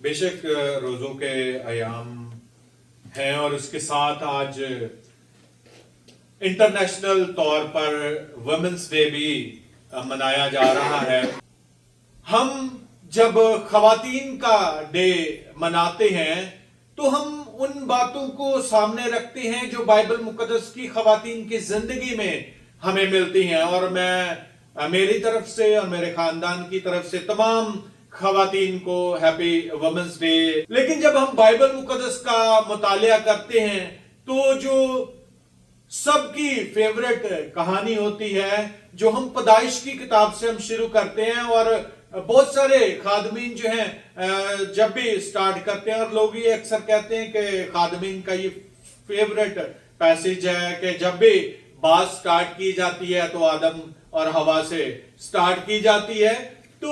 बेशक रोज़ों के अयाम हैं और इसके साथ आज इंटरनेशनल तौर पर वुमेन्स डे भी मनाया जा रहा है। हम जब खवातीन का डे मनाते हैं तो हम उन बातों को सामने रखते हैं जो बाइबल मुकद्दस की खवातीन की जिंदगी में हमें मिलती हैं, और मैं मेरी तरफ से और मेरे खानदान की तरफ से तमाम खवातीन को हैप्पी वुमेन्स डे। लेकिन जब हम बाइबल मुकद्दस का मुतालिया करते हैं तो जो सबकी फेवरेट कहानी होती है, जो हम पैदाइश की किताब से हम शुरू करते हैं, और बहुत सारे खादमीन जो हैं जब भी स्टार्ट करते हैं, और लोग ये अक्सर कहते हैं कि खादमीन का ये फेवरेट पैसेज है कि जब भी बात स्टार्ट की जाती है तो आदम और हवा से स्टार्ट की जाती है। तो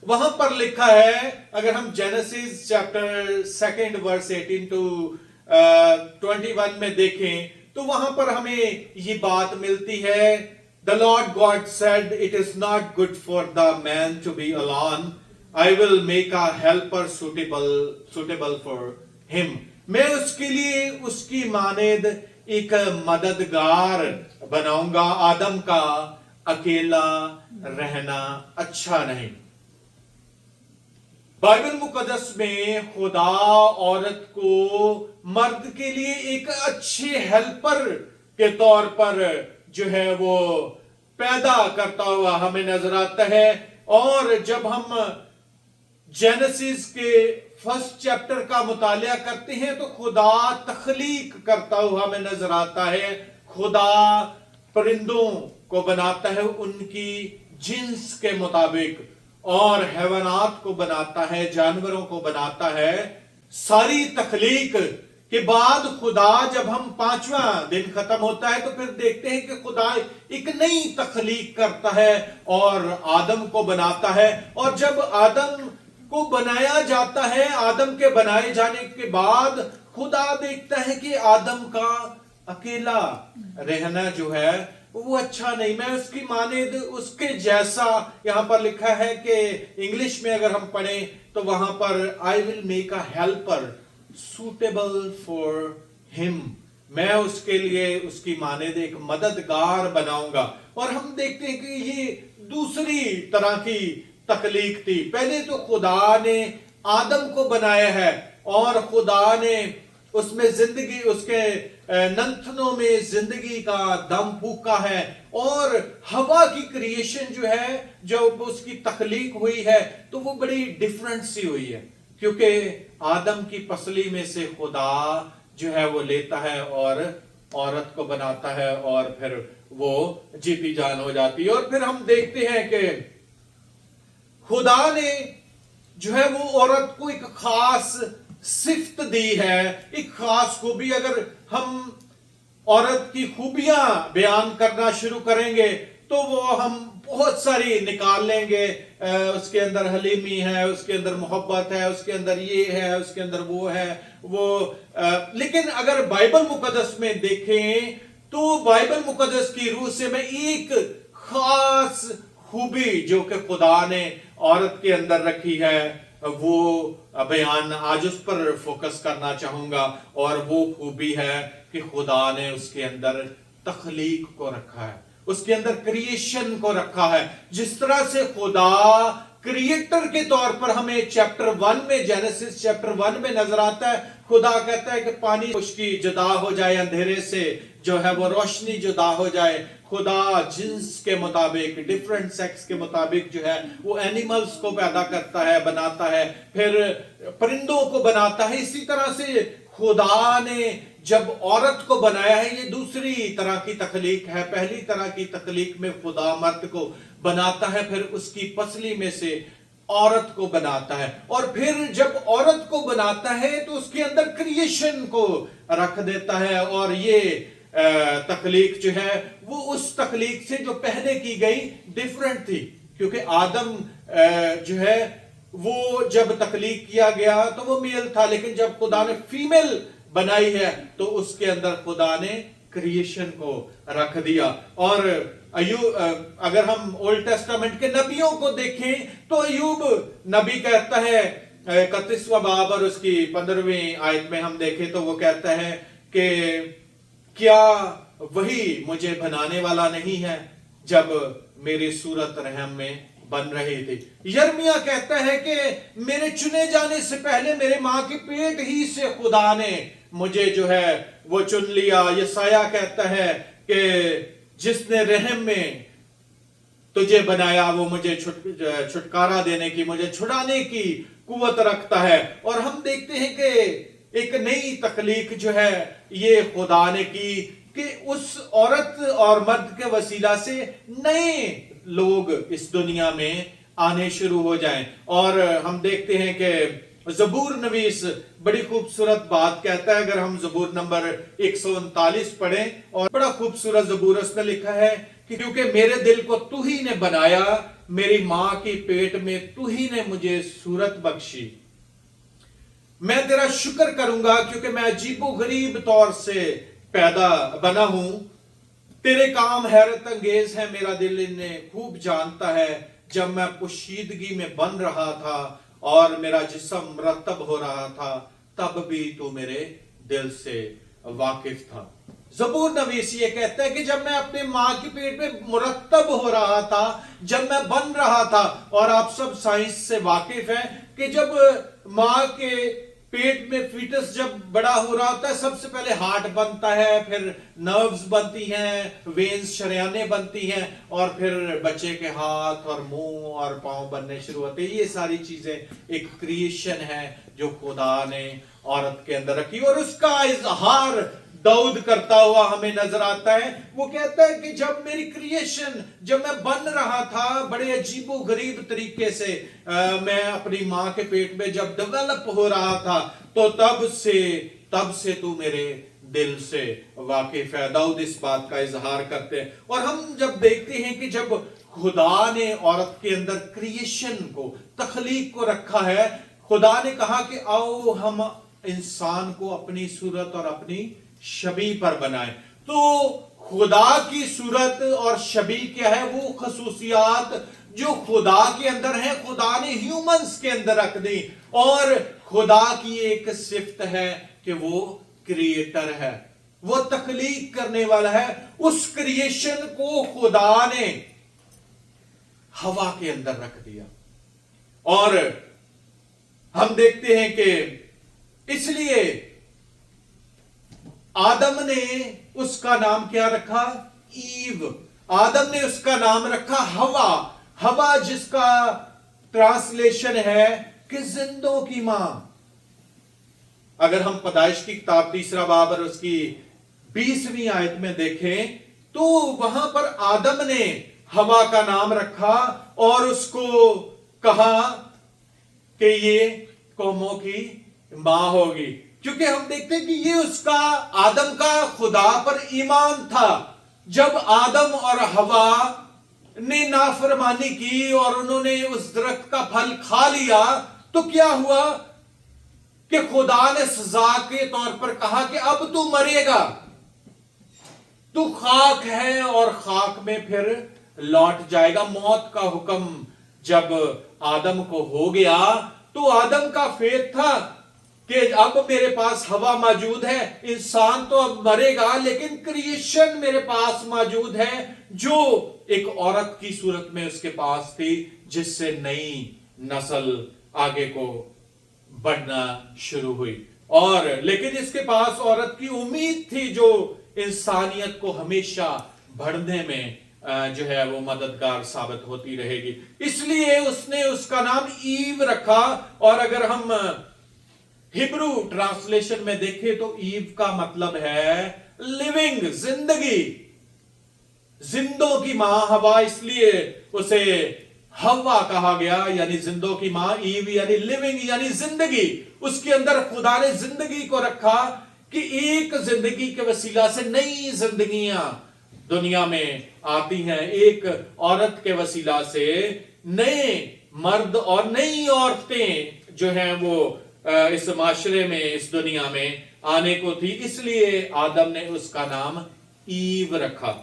वहां पर लिखा है, अगर हम जेनेसिस चैप्टर 2 वर्स 18 टू 21 में देखें तो वहां पर हमें ये बात मिलती है, The Lord God said, "It is not good for the man to be alone. I will make a helper suitable for him." मैं उसके लिए उसकी मानेद एक मददगार बनाऊंगा। आदम का अकेला रहना अच्छा नहीं। बाइबल मुकद्दस में खुदा औरत को मर्द के लिए एक अच्छे हेल्पर के तौर पर जो है वो पैदा करता हुआ हमें नजर आता है। और जब हम जेनेसिस के 1 चैप्टर का मुतालिया करते हैं तो खुदा तख्लीक करता हुआ हमें नजर आता है। खुदा परिंदों को बनाता है उनकी जिन्स के मुताबिक, और हैवानात को बनाता है, जानवरों को बनाता है। सारी तख्लीक के बाद खुदा, जब हम 5वां दिन खत्म होता है तो फिर देखते हैं कि खुदा एक नई तख्लीक करता है और आदम को बनाता है। और जब आदम को बनाया जाता है, आदम के बनाए जाने के बाद खुदा देखता है कि आदम का अकेला रहना जो है वो अच्छा नहीं। मैं उसकी मानेद उसके जैसा, यहां पर लिखा है कि इंग्लिश में अगर हम पढ़ें तो वहां पर I will make a helper suitable for him, मैं उसके लिए उसकी मानेद एक मददगार बनाऊंगा। और हम देखते हैं कि ये दूसरी तरह की तख्लीक थी। पहले तो खुदा ने आदम को बनाया है और खुदा ने उसमें जिंदगी, उसके नथनों में जिंदगी का दम फूका है। और हवा की क्रिएशन जो है, जब उसकी तख्लीक हुई है तो वो बड़ी डिफरेंट सी हुई है, क्योंकि आदम की पसली में से खुदा जो है वो लेता है और औरत को बनाता है, और फिर वो जीती जान हो जाती है। और फिर हम देखते हैं कि खुदा ने जो है वो औरत को एक खास सिफ्त दी है, एक खास खूबी। अगर हम औरत की खूबियां बयान करना शुरू करेंगे तो वो हम बहुत सारी निकाल लेंगे। उसके अंदर हलीमी है, उसके अंदर मोहब्बत है, उसके अंदर ये है, उसके अंदर वो है वो। लेकिन अगर बाइबल मुकद्दस में देखें तो बाइबल मुकद्दस की रूह से मैं एक खास खूबी जो कि खुदा ने औरत के अंदर रखी है वो बयान आज उस पर फोकस करना चाहूंगा। और वो खूबी है कि खुदा ने उसके अंदर तख्लीक को रखा है, उसके अंदर क्रिएशन को रखा है। जिस तरह से खुदा क्रिएटर के तौर पर हमें चैप्टर 1 में, जेनेसिस चैप्टर 1 में नजर आता है। खुदा कहता है कि पानी उसकी जुदा हो जाए, अंधेरे से जो है वो रोशनी जुदा हो जाए। खुदा जिन्स के मुताबिक, डिफरेंट सेक्स के मुताबिक जो है वो एनिमल्स को पैदा करता है, बनाता है, फिर परिंदों को बनाता है। इसी तरह से खुदा ने जब औरत को बनाया है, ये दूसरी तरह की तख्लीक है। पहली तरह की तख्लीक में खुदा मर्द को बनाता है, फिर उसकी पसली में से औरत को बनाता है, और फिर जब औरत को बनाता है तो उसके अंदर क्रिएशन को रख देता है। और ये तख्लीक जो है वो उस तख्लीक से जो पहले की गई डिफरेंट थी, क्योंकि आदम जो है वो जब तख्लीक किया गया तो वो मेल था, लेकिन जब खुदा ने फीमेल बनाई है तो उसके अंदर खुदा ने क्रिएशन को रख दिया। और अगर हम ओल्ड टेस्टामेंट के नबियों को देखें तो अय्यूब नबी कहता है 31वां बाब और उसकी 15वीं आयत में हम देखें तो वो कहता है कि क्या वही मुझे बनाने वाला नहीं है जब मेरी सूरत रहम में बन रही थी। यिर्मयाह कहता है कि मेरे चुने जाने से पहले मेरे मां के पेट ही से खुदा ने मुझे जो है वो चुन लिया। यशायाह कहता है कि जिसने रहम में तुझे बनाया वो मुझे छुटकारा देने की, मुझे छुड़ाने की कुवत रखता है। और हम देखते हैं कि एक नई तकलीक जो है ये खुदा ने की कि उस औरत और मर्द के वसीला से नए लोग इस दुनिया में आने शुरू हो जाएं। और हम देखते हैं कि ज़बूर नवीस बड़ी खूबसूरत बात कहता है। अगर हम ज़बूर नंबर 139 पढ़ें, और बड़ा खूबसूरत ज़बूर उसने लिखा है कि क्योंकि मेरे दिल को तू ही ने बनाया, मेरी मां की पेट में तू ही ने मुझे सूरत बख्शी। मैं तेरा शुक्र करूंगा क्योंकि मैं अजीबो गरीब तौर से पैदा बना हूं। तेरे काम हैरत अंगेज है, मेरा दिल इन्हें खूब जानता है। जब मैं पोशीदगी में बन रहा था और मेरा जिस्म मुरतब हो रहा था, तब भी तू मेरे दिल से वाकिफ था। ज़बूर नवीस ये कहता है कि जब मैं अपने मां की पेट में मुरतब हो रहा था, जब मैं बन रहा था, और आप सब साइंस से वाकिफ हैं कि जब मां के पेट में फीटस जब बड़ा हो रहा होता है, सबसे पहले हार्ट बनता है, फिर नर्व्स बनती हैं, वेन्स शरेयानें बनती हैं, और फिर बच्चे के हाथ और मुंह और पांव बनने शुरू होते हैं। ये सारी चीजें एक क्रिएशन है जो खुदा ने औरत के अंदर रखी, और उसका इजहार दाऊद करता हुआ हमें नजर आता है। वो कहता है कि जब मेरी क्रिएशन, जब मैं बन रहा था बड़े अजीबो गरीब तरीके से, मैं अपनी मां के पेट में जब डेवलप हो रहा था, तो तब से तू मेरे दिल से वाकिफ है। दाऊद इस बात का इजहार करते हैं। और हम जब देखते हैं कि जब खुदा ने औरत के अंदर क्रिएशन को, तखलीक को रखा है, खुदा ने कहा कि आओ हम इंसान को अपनी सूरत और अपनी शबी पर बनाए। तो खुदा की सूरत और शबी क्या है? वो खसूसियात जो खुदा के अंदर है, खुदा ने ह्यूमंस के अंदर रख दी। और खुदा की एक सिफ्त है कि वो क्रिएटर है, वो तख्लीक करने वाला है। उस क्रिएशन को खुदा ने हवा के अंदर रख दिया। और हम देखते हैं कि इसलिए आदम ने उसका नाम क्या रखा? ईव। आदम ने उसका नाम रखा हवा। हवा जिसका ट्रांसलेशन है कि जिंदों की मां। अगर हम पैदाइश की किताब 3 बाब और उसकी 20वीं आयत में देखें तो वहां पर आदम ने हवा का नाम रखा और उसको कहा कि ये कौमों की मां होगी, क्योंकि हम देखते हैं कि ये उसका, आदम का खुदा पर ईमान था। जब आदम और हवा ने नाफरमानी की और उन्होंने उस दरख्त का फल खा लिया, तो क्या हुआ कि खुदा ने सजा के तौर पर कहा कि अब तू मरेगा, तू खाक है और खाक में फिर लौट जाएगा। मौत का हुक्म जब आदम को हो गया तो आदम का फेथ था कि अब मेरे पास हवा मौजूद है, इंसान तो अब मरेगा, लेकिन क्रिएशन मेरे पास मौजूद है जो एक औरत की सूरत में उसके पास थी, जिससे नई नस्ल आगे को बढ़ना शुरू हुई। और लेकिन इसके पास औरत की उम्मीद थी जो इंसानियत को हमेशा बढ़ने में जो है वो मददगार साबित होती रहेगी। इसलिए उसने उसका नाम ईव रखा। और अगर हम हिब्रू ट्रांसलेशन में देखें तो ईव का मतलब है लिविंग, जिंदगी, जिंदों की मां हवा, इसलिए उसे हवा कहा गया, यानी जिंदों की मां। ईव यानी लिविंग, यानी जिंदगी। उसके अंदर खुदा ने जिंदगी को रखा कि एक जिंदगी के वसीला से नई जिंदगियां दुनिया में आती हैं। एक औरत के वसीला से नए मर्द और नई औरतें जो हैं वो इस माशरे में, इस दुनिया में आने को थी। इसलिए आदम ने उसका नाम ईव रखा।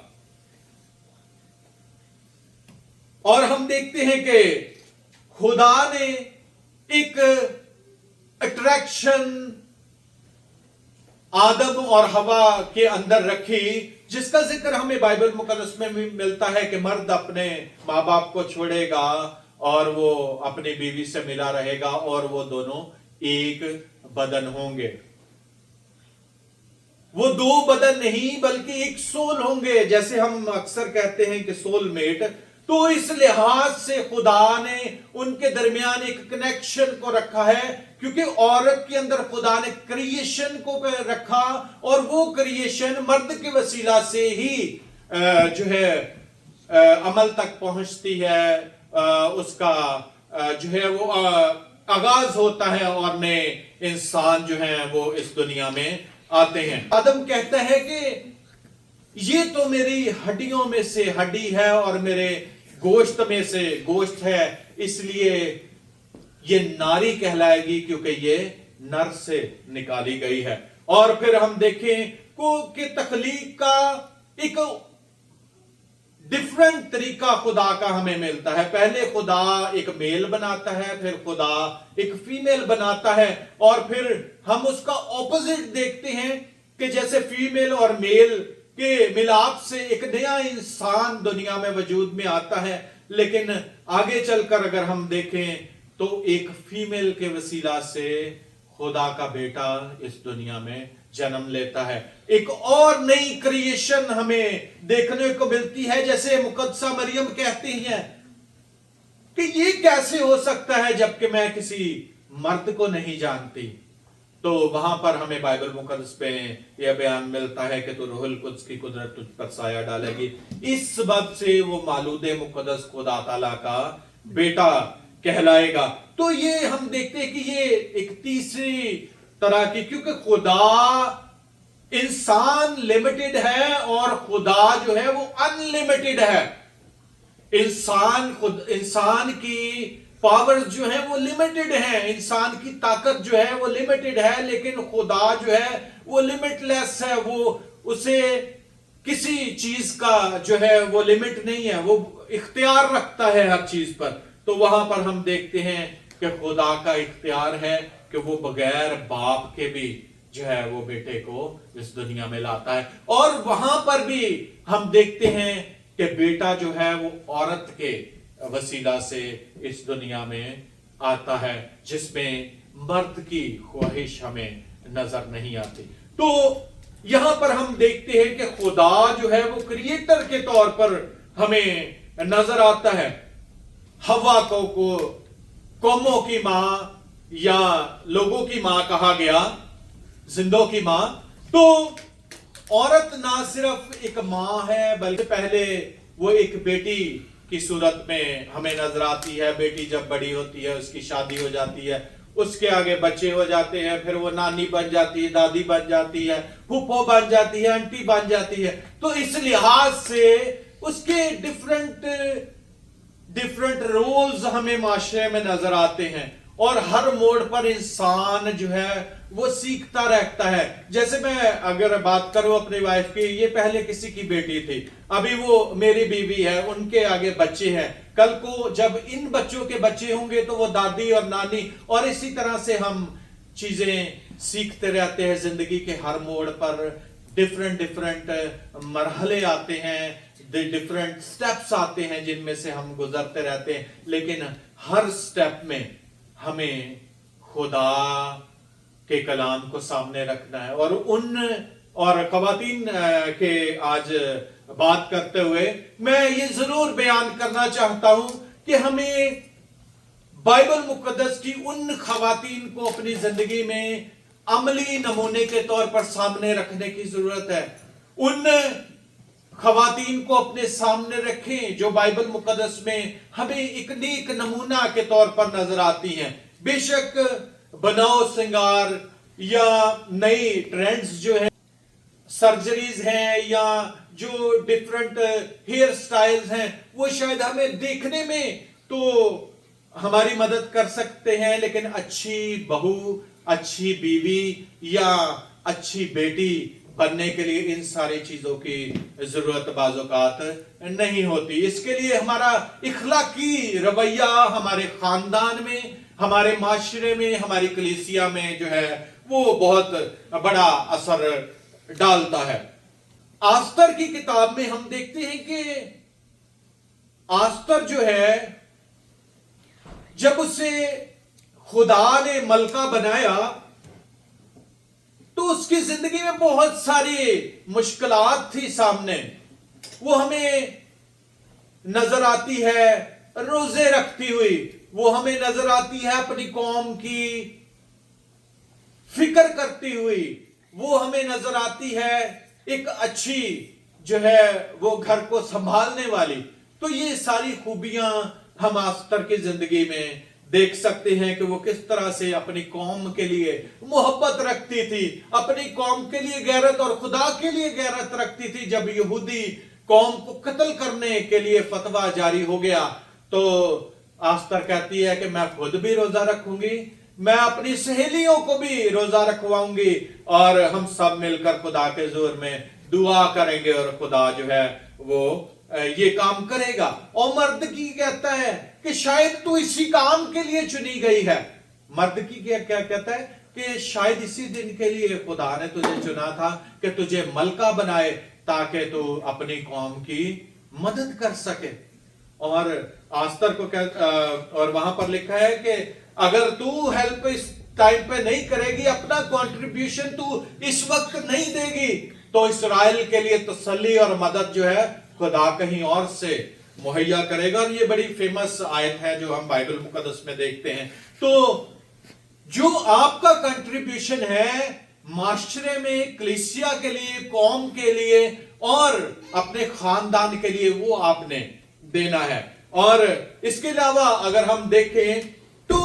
और हम देखते हैं कि खुदा ने एक अट्रैक्शन आदम और हवा के अंदर रखी, जिसका जिक्र हमें बाइबल मुकद्दस में भी मिलता है कि मर्द अपने माँ बाप को छोड़ेगा और वो अपनी बीवी से मिला रहेगा और वो दोनों एक बदन होंगे। वो दो बदन नहीं बल्कि एक सोल होंगे, जैसे हम अक्सर कहते हैं कि सोलमेट। तो इस लिहाज से खुदा ने उनके दरमियान एक कनेक्शन को रखा है, क्योंकि औरत के अंदर खुदा ने क्रिएशन को रखा और वो क्रिएशन मर्द के वसीला से ही जो है अमल तक पहुंचती है, उसका जो है वो आगाज होता है और नए इंसान जो है वो इस दुनिया में आते हैं। आदम कहता है कि ये तो मेरी हड्डियों में से हड्डी है और मेरे गोश्त में से गोश्त है, इसलिए ये नारी कहलाएगी क्योंकि ये नर से निकाली गई है। और फिर हम देखें कि तख्लीक का एक डिफरेंट तरीका खुदा का हमें मिलता है। पहले खुदा एक मेल बनाता है, फिर खुदा एक फीमेल बनाता है, और फिर हम उसका ऑपोजिट देखते हैं कि जैसे फीमेल और मेल के मिलाप से एक नया इंसान दुनिया में वजूद में आता है। लेकिन आगे चलकर अगर हम देखें तो एक फीमेल के वसीला से खुदा का बेटा इस दुनिया में जन्म लेता है। एक और नई क्रिएशन हमें देखने को मिलती है, जैसे मुकद्दसा मरियम कहती हैं कि ये कैसे हो सकता है जबकि मैं किसी मर्द को नहीं जानती। तो वहां पर हमें बाइबल मुकद्दस पे यह बयान मिलता है कि तो रूहुल कुद्स की कुदरत तुझ पर साया डालेगी। इस सबब से वो मालूदे मुकद्दस खुदा ताला का बेटा कहलाएगा। तो ये हम देखते हैं कि ये एक तीसरी तरह की, क्योंकि खुदा इंसान लिमिटेड है और खुदा जो है वो अनलिमिटेड है। इंसान की पावर्स जो है वो लिमिटेड है, इंसान की ताकत जो है वो लिमिटेड है, लेकिन खुदा जो है वो लिमिटलेस है। वो उसे किसी चीज का जो है वो लिमिट नहीं है, वो इख्तियार रखता है हर चीज पर। तो वहां पर हम देखते हैं कि खुदा का इख्तियार है कि वो बगैर बाप के भी जो है वो बेटे को इस दुनिया में लाता है। और वहां पर भी हम देखते हैं कि बेटा जो है वो औरत के वसीला से इस दुनिया में आता है, जिसमें मर्द की ख्वाहिश हमें नजर नहीं आती। तो यहां पर हम देखते हैं कि खुदा जो है वो क्रिएटर के तौर पर हमें नजर आता है। हवा को कौमों की मां या लोगों की मां कहा गया, जिंदों की मां। तो औरत ना सिर्फ एक मां है बल्कि पहले वो एक बेटी की सूरत में हमें नजर आती है। बेटी जब बड़ी होती है उसकी शादी हो जाती है, उसके आगे बच्चे हो जाते हैं, फिर वो नानी बन जाती है, दादी बन जाती है, फूफो बन जाती है, आंटी बन जाती है। तो इस लिहाज से उसके डिफरेंट रोल्स हमें माशरे में नजर आते हैं और हर मोड़ पर इंसान जो है वो सीखता रहता है। जैसे मैं अगर बात करूं अपनी वाइफ की, ये पहले किसी की बेटी थी, अभी वो मेरी बीवी है, उनके आगे बच्चे हैं, कल को जब इन बच्चों के बच्चे होंगे तो वो दादी और नानी, और इसी तरह से हम चीजें सीखते रहते हैं। जिंदगी के हर मोड़ पर डिफरेंट मरहले आते हैं, डिफरेंट स्टेप्स आते हैं जिनमें से हम गुजरते रहते हैं, लेकिन हर स्टेप में हमें खुदा के कलाम को सामने रखना है। और खवातीन के आज बात करते हुए मैं ये जरूर बयान करना चाहता हूं कि हमें बाइबल मुकद्दस की उन खवातीन को अपनी जिंदगी में अमली नमूने के तौर पर सामने रखने की जरूरत है। उन खवातीन को अपने सामने रखें जो बाइबल मुकद्दस में हमें एक नेक नमूना के तौर पर नजर आती हैं। बेशक बनाओ श्रृंगार या नई ट्रेंड्स जो है, सर्जरीज हैं या जो डिफरेंट हेयर स्टाइल्स हैं, वो शायद हमें देखने में तो हमारी मदद कर सकते हैं, लेकिन अच्छी बहू, अच्छी बीवी या अच्छी बेटी बनने के लिए इन सारी चीजों की जरूरत बाज़-औक़ात नहीं होती। इसके लिए हमारा इखलाकी रवैया हमारे खानदान में ہمارے معاشرے میں, ہماری کلیسیا میں جو ہے وہ بہت بڑا اثر ڈالتا ہے. آستر کی کتاب میں ہم دیکھتے ہیں کہ آستر جو ہے جب اسے خدا نے ملکہ بنایا تو اس کی زندگی میں بہت ساری مشکلات تھی سامنے. وہ ہمیں نظر آتی ہے روزے رکھتی ہوئی, وہ ہمیں نظر آتی ہے اپنی قوم کی فکر کرتی ہوئی, وہ ہمیں نظر آتی ہے ایک اچھی جو ہے وہ گھر کو سنبھالنے والی. تو یہ ساری خوبیاں ہم آستر کی زندگی میں دیکھ سکتے ہیں کہ وہ کس طرح سے اپنی قوم کے لیے محبت رکھتی تھی, اپنی قوم کے لیے غیرت اور خدا کے لیے غیرت رکھتی تھی. جب یہودی قوم کو قتل کرنے کے لیے فتویٰ جاری ہو گیا تو آستر کہتی ہے کہ میں خود بھی روزہ رکھوں گی, میں اپنی سہیلیوں کو بھی روزہ رکھواؤں گی, اور ہم سب مل کر خدا کے زور میں دعا کریں گے اور خدا جو ہے وہ یہ کام کرے گا. اور مرد کی کہتا ہے کہ شاید تو اسی کام کے لیے چنی گئی ہے. مرد کی کیا کہتا ہے کہ شاید اسی دن کے لیے خدا نے تجھے چنا تھا کہ تجھے ملکہ بنائے تاکہ تو اپنی قوم کی مدد کر سکے. اور آستر کو اور وہاں پر لکھا ہے کہ اگر تو ہیلپ اس ٹائم پہ نہیں کرے گی, اپنا کنٹریبیوشن تو اس وقت نہیں دے گی, تو اسرائیل کے لیے تسلی اور مدد جو ہے خدا کہیں اور سے مہیا کرے گا. اور یہ بڑی فیمس آیت ہے جو ہم بائبل مقدس میں دیکھتے ہیں. تو جو آپ کا کنٹریبیوشن ہے معاشرے میں, کلیسیا کے لیے, قوم کے لیے اور اپنے خاندان کے لیے, وہ آپ نے دینا ہے. اور اس کے علاوہ اگر ہم دیکھیں تو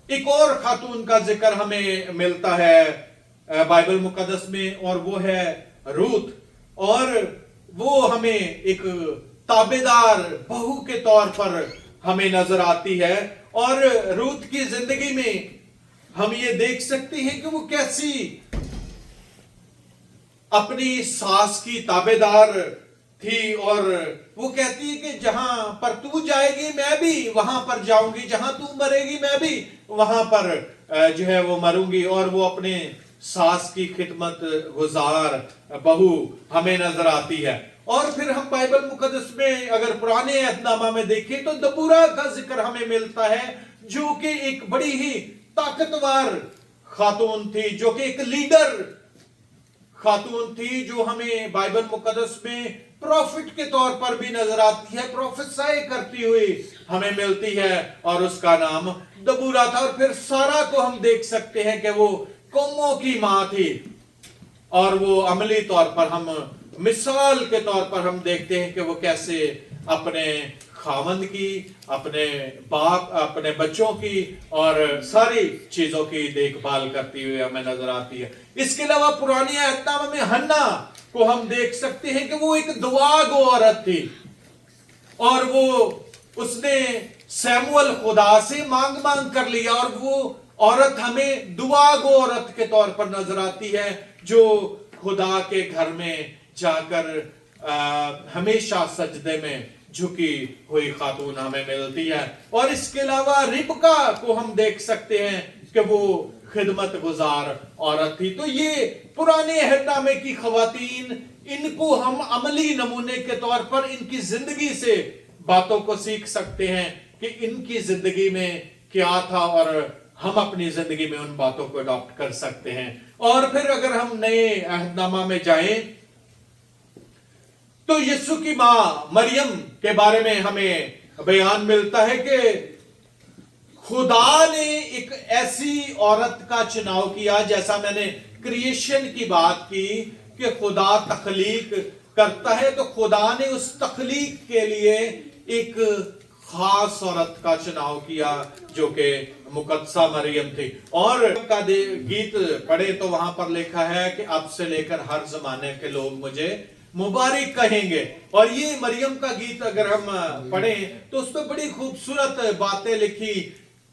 ایک اور خاتون کا ذکر ہمیں ملتا ہے بائبل مقدس میں, اور وہ ہے روت. اور وہ ہمیں ایک تابعدار بہو کے طور پر ہمیں نظر آتی ہے. اور روت کی زندگی میں ہم یہ دیکھ سکتے ہیں کہ وہ کیسی اپنی ساس کی تابعدار تھی, اور وہ کہتی ہے کہ جہاں پر تو جائے گی میں بھی وہاں پر جاؤں گی, جہاں تو مرے گی میں بھی وہاں پر جو ہے وہ مروں گی. اور وہ اپنے ساس کی خدمت گزار بہو ہمیں نظر آتی ہے. اور پھر ہم بائبل مقدس میں اگر پرانے عہد نامہ میں دیکھیں تو دبورہ کا ذکر ہمیں ملتا ہے, جو کہ ایک بڑی ہی طاقتور خاتون تھی, جو کہ ایک لیڈر خاتون تھی, جو ہمیں بائبل مقدس میں پروفٹ کے طور پر بھی نظر آتی ہے, پروفیسائی کرتی ہوئی ہمیں ملتی ہے, اور اس کا نام دبورہ تھا. اور پھر سارا کو ہم دیکھ سکتے ہیں کہ وہ قوموں کی ماں تھی, اور وہ عملی طور پر ہم مثال کے طور پر ہم دیکھتے ہیں کہ وہ کیسے اپنے خاوند کی, اپنے باپ, اپنے بچوں کی اور ساری چیزوں کی دیکھ بھال کرتی ہوئی ہمیں نظر آتی ہے. اس کے علاوہ پرانے عہد نامہ میں حنا کو ہم دیکھ سکتے ہیں کہ وہ ایک دعا گو عورت تھی, اور وہ اس نے سیموئل خدا سے مانگ کر لیا, اور وہ عورت ہمیں دعا گو عورت کے طور پر نظر آتی ہے, جو خدا کے گھر میں جا کر ہمیشہ سجدے میں جھکی ہوئی خاتون ہمیں ملتی ہے. اور اس کے علاوہ ربکا کو ہم دیکھ سکتے ہیں کہ وہ خدمت گزار عورت تھی. تو یہ پرانے عہد نامے کی خواتین, ان کو ہم عملی نمونے کے طور پر ان کی زندگی سے باتوں کو سیکھ سکتے ہیں کہ ان کی زندگی میں کیا تھا, اور ہم اپنی زندگی میں ان باتوں کو اڈاپٹ کر سکتے ہیں. اور پھر اگر ہم نئے عہد نامہ میں جائیں تو یسوع کی ماں مریم کے بارے میں ہمیں بیان ملتا ہے کہ خدا نے ایک ایسی عورت کا چناؤ کیا, جیسا میں نے کریشن کی بات کی کہ خدا تخلیق کرتا ہے, تو خدا نے اس تخلیق کے لیے ایک خاص عورت کا چناؤ کیا جو کہ مقدسہ مریم تھی. اور کا گیت پڑھے تو وہاں پر لکھا ہے کہ اب سے لے کر ہر زمانے کے لوگ مجھے مبارک کہیں گے. اور یہ مریم کا گیت اگر ہم پڑھیں تو اس پہ بڑی خوبصورت باتیں لکھی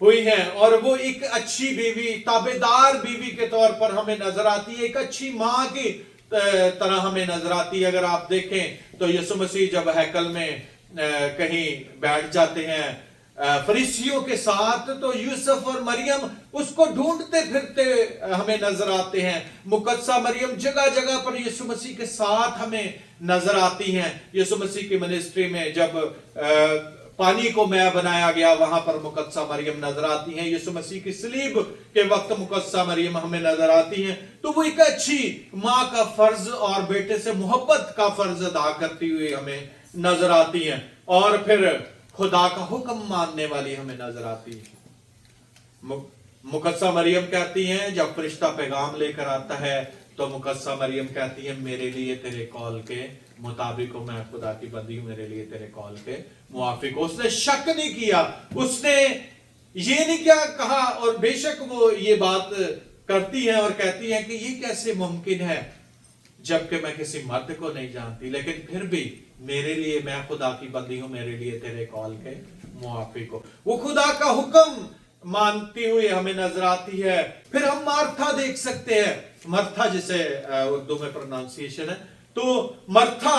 ہوئی ہیں, اور وہ ایک اچھی بیوی, تابعدار بیوی کے طور پر ہمیں نظر آتی ہے, ایک اچھی ماں کی طرح ہمیں نظر آتی ہے. اگر آپ دیکھیں تو یسوع مسیح جب ہیکل میں کہیں بیٹھ جاتے ہیں फरीसियों के साथ, तो यूसुफ और मरियम उसको ढूंढते फिरते हमें नजर आते हैं। मुकद्दसा मरियम जगह जगह पर यीशु मसीह के साथ हमें नजर आती हैं। यीशु मसीह की मिनिस्ट्री में जब पानी को मैं बनाया गया, वहां पर मुकद्दसा मरियम नजर आती हैं। यीशु मसीह की सलीब के वक्त मुकद्दसा मरियम हमें नजर आती हैं। तो वो एक अच्छी माँ का फर्ज और बेटे से मोहब्बत का फर्ज अदा करती हुई हमें नजर आती हैं। और फिर खुदा का हुक्म मानने वाली हमें नजर आती है। मुकद्दसा मरियम कहती हैं, जब फरिश्ता पैगाम लेकर आता है तो मुकद्दसा मरियम कहती है, मेरे लिए तेरे कॉल के मुताबिक हो, मैं खुदा की बंदी हूं, मेरे लिए तेरे कॉल के मुआफिक हो। उसने शक नहीं किया, उसने ये नहीं क्या कहा। और बेशक वो ये बात करती है और कहती है कि ये कैसे मुमकिन है जबकि मैं किसी मर्द को नहीं जानती, लेकिन फिर भी मेरे लिए, मैं खुदा की बंदी हूं, मेरे लिए तेरे कॉल के मुआफिक हो। वो खुदा का हुक्म मानती हुई हमें नजर आती है। फिर हम मार्था देख सकते हैं, मर्था जिसे उर्दू में प्रोनाउंसिएशन है, तो मर्था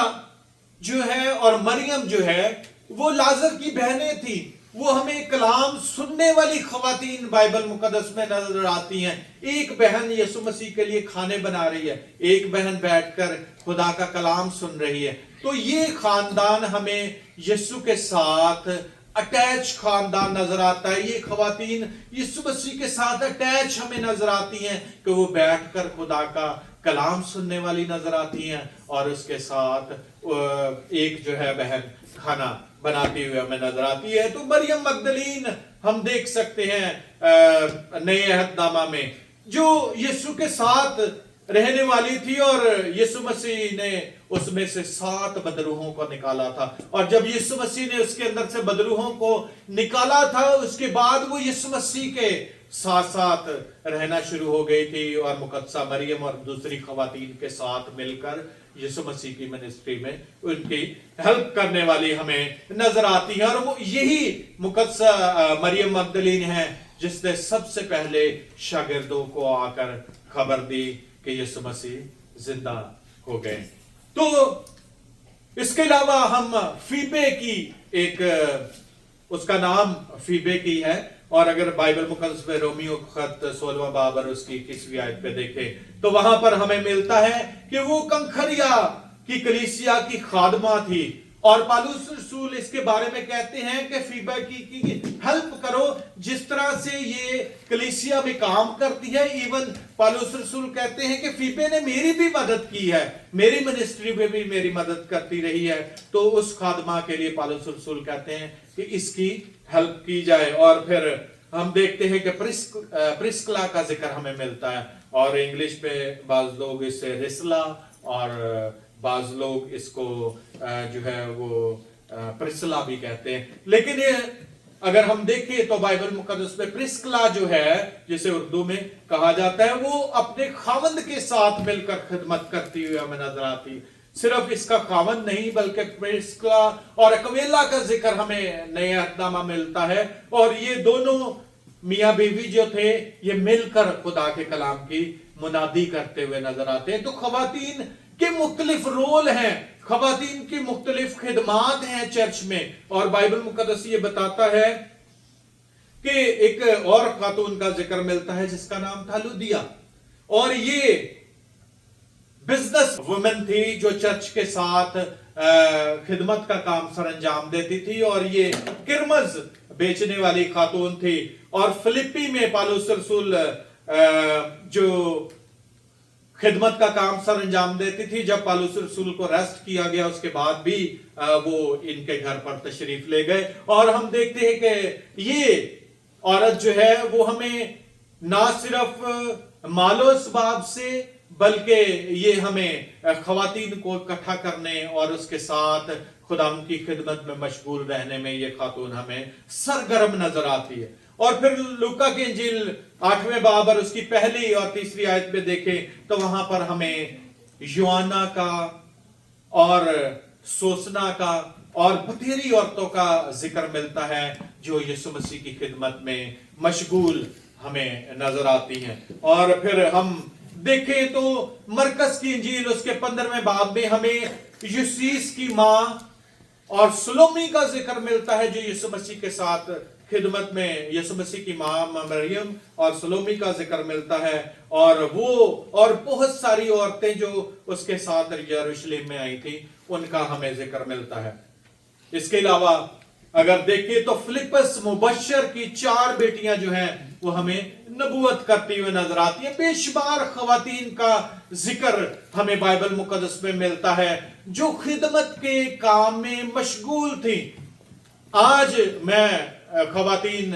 जो है और मरियम जो है वो लाजर की बहनें थी। वो हमें कलाम सुनने वाली खवातीन बाइबल मुकद्दस में नजर आती हैं। एक बहन यीशु मसीह के लिए खाने बना रही है, एक बहन बैठकर खुदा का कलाम सुन रही है। तो ये खानदान हमें यीशु के साथ अटैच खानदान नजर आता है। ये खवातीन यीशु मसीह के साथ अटैच हमें नजर आती हैं कि वो बैठकर खुदा का कलाम सुनने वाली नजर आती हैं और उसके साथ एक जो है बहन खाना बनाती हुई हमें नजर आती है। तो मरियम मगदलीन हम देख सकते हैं नए अहदनामा में, जो यीशु के साथ रहने वाली थी और यीशु मसीह ने उसमें से 7 बदरूहों को निकाला था। और जब यीशु मसीह ने उसके अंदर से बदरूहों को निकाला था, उसके बाद वो यीशु मसीह के साथ साथ रहना शुरू हो गई थी और मुकद्दसा मरियम और दूसरी खवातीन के साथ मिलकर यीशु मसीह की मिनिस्ट्री में उनकी हेल्प करने वाली हमें नजर आती है। और वो यही मुकद्दसा मरियम मगदलीन है जिसने सबसे पहले शागिर्दों को आकर खबर दी कि यीशु मसीह जिंदा हो गए। तो इसके अलावा हम फीबे की उसका नाम फीबे की है। और अगर बाइबल मुकद्दस में रोमियो खत 16वां बाब और उसकी 21वीं आयत पे देखें तो वहां पर हमें मिलता है कि वो कंखरिया की कलीसिया की खादमा थी। और पौलुस रसूल इसके बारे में कहते हैं कि फीबे की हेल्प करो, जिस तरह से ये कलीसिया में काम करती है। इवन पौलुस रसूल कहते हैं कि फीबे ने मेरी भी मदद की है, मेरी मिनिस्ट्री में भी मेरी मदद करती रही है। तो उस खादमा के लिए पौलुस रसूल कहते हैं कि इसकी हेल्प की जाए। और फिर हम देखते हैं कि प्रिस्किला का जिक्र हमें मिलता है और इंग्लिश में बाज लोग इसे रिस्ला और बाज लोग इसको जो है वो प्रिस्किला भी कहते हैं। लेकिन ये अगर हम देखें तो बाइबल मुकद्दस में प्रिस्किला जो है, जिसे उर्दू में कहा जाता है, वो अपने खावंद के साथ मिलकर खिदमत करती हुई हमें नजर आती। सिर्फ इसका खावंद नहीं बल्कि प्रिस्किला और अक्विला का जिक्र हमें नए अहदनामा मिलता है। और ये दोनों मियां बीवी जो थे ये मिलकर खुदा के कलाम की मुनादी करते हुए नजर आते हैं। तो खवातीन के मुख्तलिफ रोल हैं, खवातीन की मुख्तलिफ खिदमात हैं चर्च में। और बाइबल मुकद्दस ये बताता है कि एक और खातून का जिक्र मिलता है जिसका नाम था लुदिया, और ये बिजनेस वुमेन थी जो चर्च के साथ खिदमत का काम सरंजाम देती थी। और ये किरमज बेचने वाली खातून थी। और फिलिप्पी में पौलुस रसूल जो खिदमत का काम सरंजाम देती थी, जब पौलुस रसूल को अरेस्ट किया गया उसके बाद भी वो इनके घर पर तशरीफ ले गए। और हम देखते हैं कि ये औरत जो है वो हमें ना सिर्फ मालो असबाब से बल्कि ये हमें खवातीन को इकट्ठा करने और उसके साथ खुदाम की खिदमत में मशगूल रहने में ये खातून हमें सरगर्म नजर आती है। और फिर लूका की इंजील 8वें बाब और उसकी पहली और तीसरी आयत में देखें तो वहां पर हमें यूहन्ना का और सोसना का और बथेरी औरतों का जिक्र मिलता है जो यीशु मसीह की खिदमत में मशगूल हमें नजर आती हैं। और फिर हम देखें तो मरकस की इंजील उसके 15वें बाब में हमें यूसीस की मां और सलोमी का जिक्र मिलता है जो यीशु मसीह के साथ खिदमत में, यीशु मसीह की मां मरियम और सलोमी का जिक्र मिलता है, और वो और बहुत सारी औरतें जो उसके साथ यरूशलेम में आई थी उनका हमें जिक्र मिलता है। इसके अलावा अगर देखें तो फिलिपस मुबश्शर की 4 बेटियां जो हैं वो हमें नबूवत करती हुई नजर आती है। बेशुमार खवातीन का जिक्र हमें बाइबल मुकद्दस में मिलता है जो खिदमत के काम में मशगूल थी। आज मैं खवातीन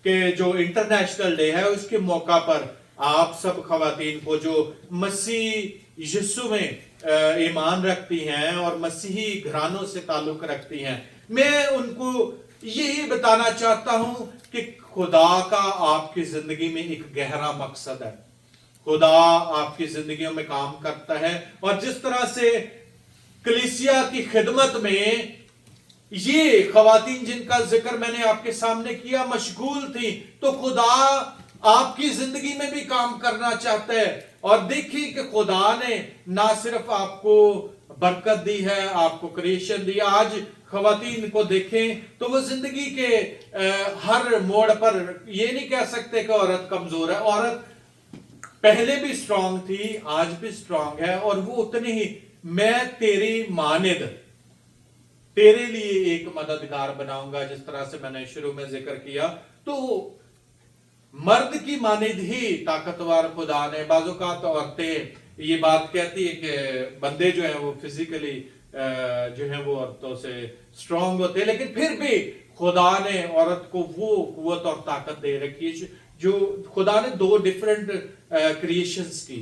के जो इंटरनेशनल डे है उसके मौका पर आप सब खवातीन को जो मसीह यीशु में ईमान रखती हैं और मसीही घरानों से ताल्लुक रखती हैं, मैं उनको यही बताना चाहता हूं कि खुदा का आपकी जिंदगी में एक गहरा मकसद है। खुदा आपकी जिंदगियों में काम करता है, और जिस तरह से कलीसिया की खिदमत में ये खवातीन जिनका जिक्र मैंने आपके सामने किया मशगूल थी, तो खुदा आपकी जिंदगी में भी काम करना चाहता है। और देखिए कि खुदा ने ना सिर्फ आपको बरकत दी है, आपको क्रिएशन दिया। आज खवातीन को देखें तो वो जिंदगी के हर मोड़ पर ये नहीं कह सकते कि औरत कमजोर है। औरत पहले भी स्ट्रांग थी, आज भी स्ट्रांग है, और वो उतनी ही, मैं तेरी मानिद तेरे लिए एक मददगार बनाऊंगा, जिस तरह से मैंने शुरू में जिक्र किया। तो मर्द की मानिद ही ताकतवर खुदा ने, बाज़-औक़ात औरतें ये बात कहती है कि बंदे जो है वो फिजिकली जो है वो औरतों से स्ट्रांग होते हैं, लेकिन फिर भी खुदा ने औरत को वो कुव्वत और ताकत दे रखी है जो खुदा ने 2 डिफरेंट क्रिएशंस की।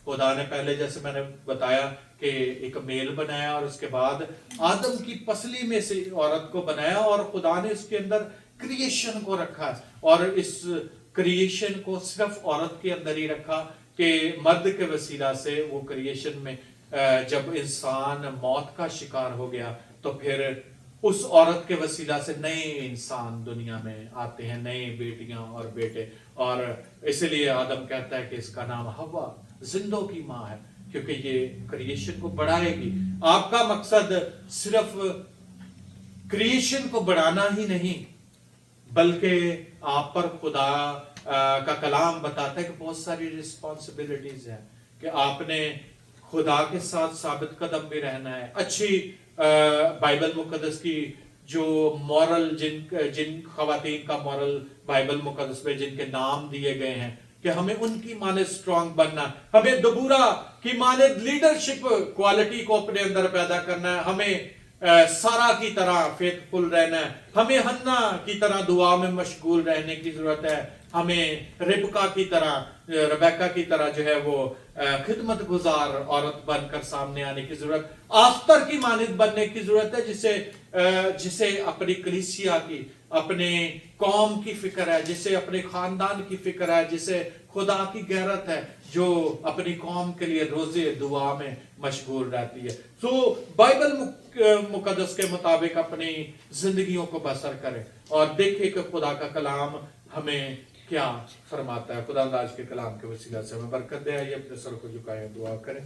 खुदा ने पहले जैसे मैंने बताया कि एक मेल बनाया, और उसके बाद आदम की पसली में से औरत को बनाया, और खुदा ने उसके अंदर क्रिएशन को रखा, और इस क्रिएशन को सिर्फ औरत के अंदर ही रखा कि मर्द के वसीला से वो क्रिएशन में जब इंसान मौत का शिकार हो गया तो फिर उस औरत के वसीला से नए इंसान दुनिया में आते हैं, नए बेटियां और बेटे। और इसलिए आदम कहता है कि इसका नाम हव्वा, जिंदों की मां है, क्योंकि ये क्रिएशन को बढ़ाएगी। आपका मकसद सिर्फ क्रिएशन को बढ़ाना ही नहीं, बल्कि आप पर खुदा का कलाम बताता है कि बहुत सारी रिस्पॉन्सिबिलिटीज है कि आपने खुदा के साथ साबित कदम भी रहना है। अच्छी बाइबल मुकद्दस की जो मॉरल जिन खवातीन का मॉरल बाइबल मुकद्दस में जिनके नाम दिए गए हैं कि हमें उनकी माने स्ट्रांग बनना, हमें दबूरा की माने लीडरशिप क्वालिटी को अपने अंदर पैदा करना है, हमें सारा की तरह फेथफुल रहना है, हमें हन्ना की तरह दुआ में मशगूल रहने की जरूरत है, हमें रिबका की तरह, रबेका की तरह जो है वो खिदमत गुजार औरत बनकर सामने आने की जरूरत, आस्तर की मानिद बनने की जरूरत है, जिसे अपनी कलीसिया की, अपने कौम की फिक्र है, जिसे अपने खानदान की फिक्र है, जिसे खुदा की गैरत है, जो अपनी कौम के लिए रोजे दुआ में मशगूल रहती है। तो बाइबल मुकद्दस के मुताबिक अपनी जिंदगियों को बसर करें और देखें कि खुदा का कलाम हमें क्या फरमाता है। खुदा आज के कलाम के वसीला से हमें बरकत दे। आइए अपने सर को झुकाएं, दुआ करें।